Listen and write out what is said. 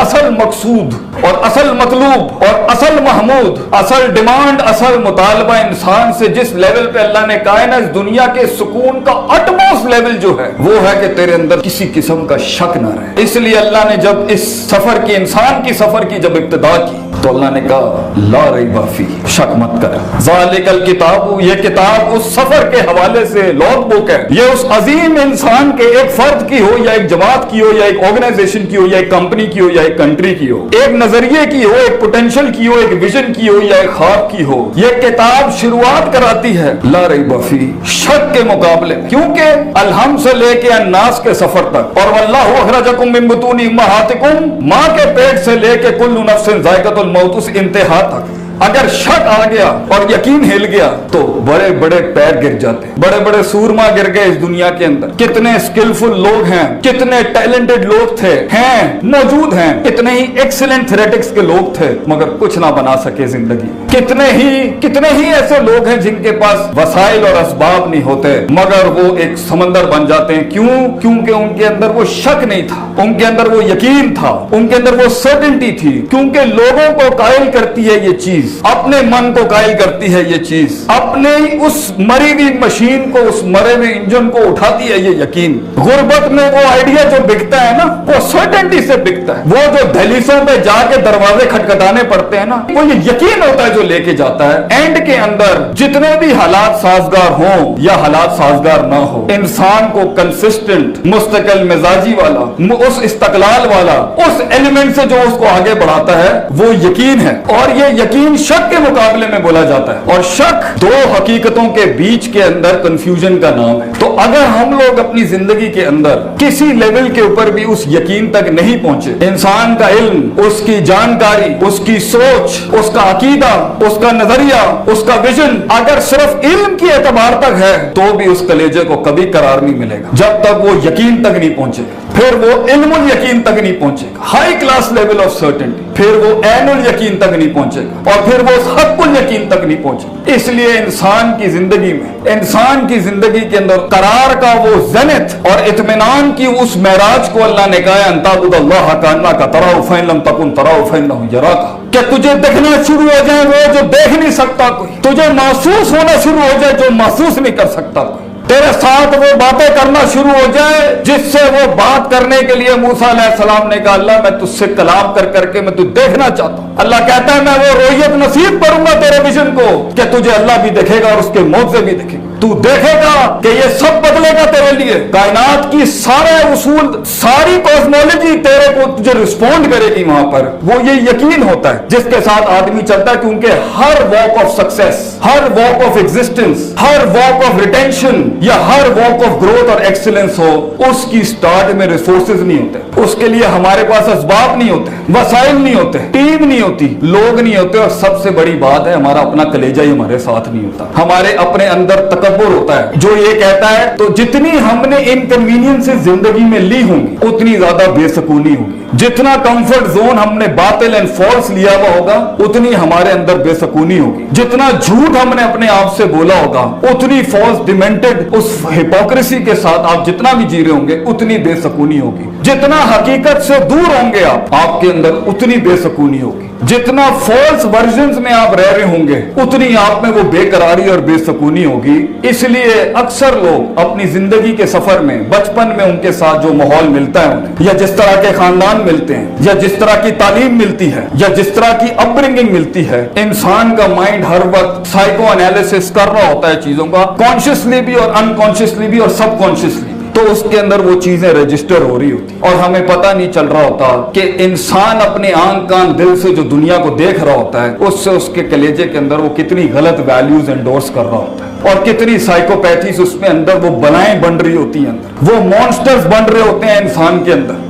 اصل مقصود اور اصل مطلوب اور اصل محمود، اصل ڈیمانڈ، اصل مطالبہ انسان سے جس لیول پہ اللہ نے کہا ہے نا، اس دنیا کے سکون کا اٹموسٹ لیول جو ہے وہ ہے کہ تیرے اندر کسی قسم کا شک نہ رہے۔ اس لیے اللہ نے جب اس سفر کی، انسان کی سفر کی جب ابتدا کی تو اللہ نے کہا لا ریب فیہ، شک مت کر۔ ذالک الکتاب، یہ کتاب اس سفر کے حوالے سے لاگ بک ہے، یہ اس عظیم انسان کے ایک فرد کی ہو یا ایک جماعت کی ہو یا ایک آرگنائزیشن کی ہو یا ایک کمپنی کی ہو یا ایک کنٹری کی ہو، ایک نظریے کی ہو، ایک پوٹینشل کی ہو، ایک ویژن کی ہو یا ایک خواب کی ہو، یہ کتاب شروعات کراتی ہے لا ریب فیہ، شک کے مقابلے میں، کیونکہ الحمد سے لے کے الناس کے سفر تک، اور واللہ اخرجکم من بطون امہاتکم، ماں کے پیٹ سے لے کے کل نفس ذائقۃ الموت، اس انتہا تک اگر شک آ گیا اور یقین ہل گیا تو بڑے بڑے پیر گر جاتے ہیں، بڑے بڑے سورما گر گئے اس دنیا کے اندر۔ کتنے اسکلفل لوگ ہیں، کتنے ٹیلنٹڈ لوگ تھے، ہیں، موجود ہیں، کتنے ہی ایکسلنٹ تھریٹکس کے لوگ تھے مگر کچھ نہ بنا سکے زندگی۔ کتنے ہی ایسے لوگ ہیں جن کے پاس وسائل اور اسباب نہیں ہوتے مگر وہ ایک سمندر بن جاتے ہیں۔ کیوں؟ کیونکہ ان کے اندر وہ شک نہیں تھا، ان کے اندر وہ یقین تھا، ان کے اندر وہ سرٹنٹی تھی، کیونکہ لوگوں کو قائل کرتی ہے یہ چیز، اپنے من کو قائل کرتی ہے یہ چیز، اپنے اس مری ہوئی مشین کو، اس مرے ہوئے انجن کو اٹھاتی ہے یہ یقین۔ غربت میں وہ آئیڈیا جو بکتا ہے نا وہ سرٹنٹی سے بکتا ہے، وہ جو دہلیزوں پہ جا کے دروازے کھٹکھٹانے پڑتے ہیں نا وہ یہ یقین ہوتا ہے جو لے کے جاتا ہے۔ اینڈ کے اندر جتنے بھی حالات سازگار ہوں یا حالات سازگار نہ ہو، انسان کو کنسسٹنٹ، مستقل مزاجی والا، اس استقلال والا، اس ایلیمنٹ سے جو اس کو آگے بڑھاتا ہے وہ یقین ہے، اور یہ یقین شک کے مقابلے میں بولا جاتا ہے، اور شک دو حقیقتوں کے بیچ کے اندر کنفیوژن کا نام ہے۔ تو اگر ہم لوگ اپنی زندگی کے اندر کسی لیول کے اوپر بھی اس یقین تک نہیں پہنچے، انسان کا علم، اس کی جانکاری، اس کی سوچ، اس کا عقیدہ، اس کا نظریہ، اس کا ویژن اگر صرف علم کی اعتبار تک ہے تو بھی اس کلیجے کو کبھی قرار نہیں ملے گا جب تک وہ یقین تک نہیں پہنچے گا، پھر وہ علم الیقین تک نہیں پہنچے گا، high class level of certainty, پھر وہ عین الیقین تک نہیں پہنچے گا، اور پھر وہ حق الیقین تک نہیں پہنچے گا۔ اس لیے انسان کی زندگی میں، انسان کی زندگی کے اندر قرار کا وہ زینت اور اطمینان کی اس معراج کو اللہ نے کہا ان تعبد اللہ کانک تراہ فإن لم تکن تراہ فإنہ یراک، کہ تجھے دیکھنا شروع ہو جائے وہ جو دیکھ نہیں سکتا کوئی، تجھے محسوس ہونا شروع ہو جائے جو محسوس نہیں کر سکتا کوئی، تیرے ساتھ وہ باتیں کرنا شروع ہو جائے جس سے وہ بات کرنے کے لیے موسیٰ علیہ السلام نے کہا اللہ میں تجھ سے کلام کر کر کے میں تجھے دیکھنا چاہتا ہوں۔ اللہ کہتا ہے میں وہ رویت نصیب کروں گا تیرے ویژن کو کہ تجھے اللہ بھی دیکھے گا اور اس کے معجزے بھی دیکھے گا، تو دیکھے گا کہ یہ سب بدلے گا تیرے لیے، کائنات کی سارے اصول، ساری کاسمولوجی تیرے کو تجھے رسپونڈ کرے گی وہاں پر۔ وہ یہ یقین ہوتا ہے جس کے ساتھ آدمی چلتا ہے، کیونکہ ہر واک آف سکسیس، ہر واک آف ایگزسٹنس، ہر واک آف ریٹینشن یا ہر واک آف گروتھ اور ایکسلنس ہو، اس کی سٹارٹ میں ریسورسز نہیں ہوتے، اس کے لیے ہمارے پاس اسباب نہیں ہوتے، وسائل نہیں ہوتے، ٹیم نہیں ہوتی، لوگ نہیں ہوتے، اور سب سے بڑی بات ہے ہمارا اپنا کلیجہ ہی ہمارے ساتھ نہیں ہوتا، ہمارے اپنے اندر تکبر ہوتا ہے جو یہ کہتا ہے تو جتنی ہم نے انکنوینئنس زندگی میں لی ہوں گی اتنی زیادہ بے سکونی ہوگی، جتنا کمفرٹ زون ہم نے باطل اینڈ فالس لیا ہوا ہوگا اتنی ہمارے اندر بے سکونی ہوگی، جتنا جھوٹ ہم نے اپنے آپ سے بولا ہوگا اتنی فالس ڈیمنٹڈ اس ہپوکریسی کے ساتھ آپ جتنا بھی جی رہے ہوں گے اتنی بے سکونی ہوگی، جتنا حقیقت سے دور ہوں گے آپ کے اندر اتنی بے سکونی ہوگی، جتنا فالس ورژنز میں آپ رہ رہے ہوں گے اتنی آپ میں وہ بے قراری اور بے سکونی ہوگی۔ اس لیے اکثر لوگ اپنی زندگی کے سفر میں بچپن میں ان کے ساتھ جو ماحول ملتا ہے انہیں، یا جس طرح کے خاندان ملتے ہیں، یا جس طرح کی تعلیم ملتی ہے، یا جس طرح کی اپ برنگنگ ملتی ہے، انسان کا مائنڈ ہر وقت سائیکو انالیسس کر رہا ہوتا ہے چیزوں کا، کانشیسلی بھی اور انکانشیسلی بھی اور سب کانشیسلی بھی، تو اس کے اندر وہ چیزیں رجسٹر ہو رہی ہوتی اور ہمیں پتہ نہیں چل رہا ہوتا کہ انسان اپنے آنکھ کان دل سے جو دنیا کو دیکھ رہا ہوتا ہے اس سے اس کے کلیجے کے اندر وہ کتنی غلط ویلیوز انڈورس کر رہا ہوتا ہے، اور کتنی سائیکوپیتھیز اس میں اندر وہ بلائیں بن رہی ہوتی ہیں، اندر وہ مونسٹرز بن رہے ہوتے ہیں انسان کے اندر۔